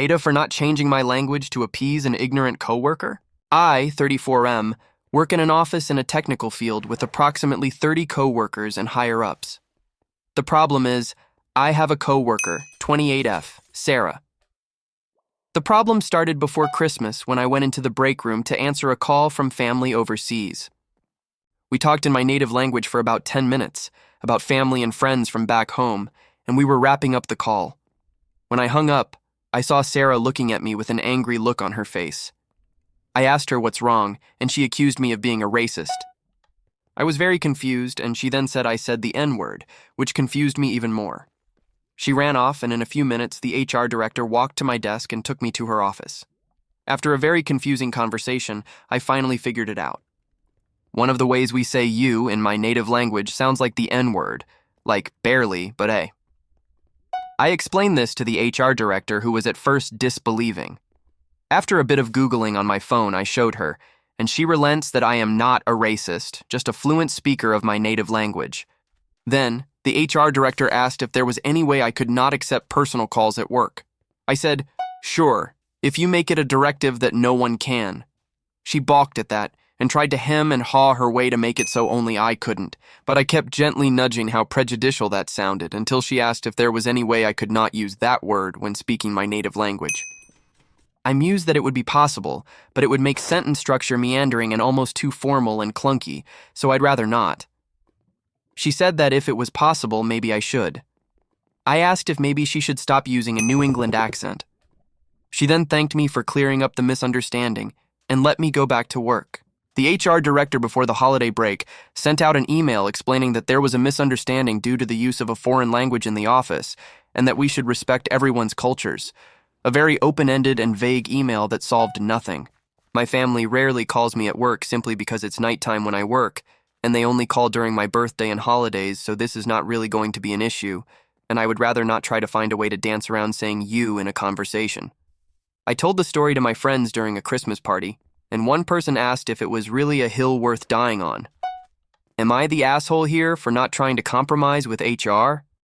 AITAH for not changing my language to appease an ignorant coworker? I, 34M, work in an office in a technical field with approximately 30 coworkers and higher-ups. The problem is, I have a coworker, 28F, Sarah. The problem started before Christmas when I went into the break room to answer a call from family overseas. We talked in my native language for about 10 minutes, about family and friends from back home, and we were wrapping up the call. When I hung up, I saw Sarah looking at me with an angry look on her face. I asked her what's wrong, and she accused me of being a racist. I was very confused, and she then said I said the N-word, which confused me even more. She ran off, and in a few minutes, the HR director walked to my desk and took me to her office. After a very confusing conversation, I finally figured it out. One of the ways we say you in my native language sounds like the N-word, like barely, but hey. I explained this to the HR director, who was at first disbelieving. After a bit of Googling on my phone, I showed her, and she relents that I am not a racist, just a fluent speaker of my native language. Then, the HR director asked if there was any way I could not accept personal calls at work. I said, sure, if you make it a directive that no one can. She balked at that and tried to hem and haw her way to make it so only I couldn't, but I kept gently nudging how prejudicial that sounded until she asked if there was any way I could not use that word when speaking my native language. I mused that it would be possible, but it would make sentence structure meandering and almost too formal and clunky, so I'd rather not. She said that if it was possible, maybe I should. I asked if maybe she should stop using a New England accent. She then thanked me for clearing up the misunderstanding and let me go back to work. The HR director before the holiday break sent out an email explaining that there was a misunderstanding due to the use of a foreign language in the office and that we should respect everyone's cultures. A very open-ended and vague email that solved nothing. My family rarely calls me at work simply because it's nighttime when I work, and they only call during my birthday and holidays, so this is not really going to be an issue, and I would rather not try to find a way to dance around saying you in a conversation. I told the story to my friends during a Christmas party, and one person asked if it was really a hill worth dying on. Am I the asshole here for not trying to compromise with HR?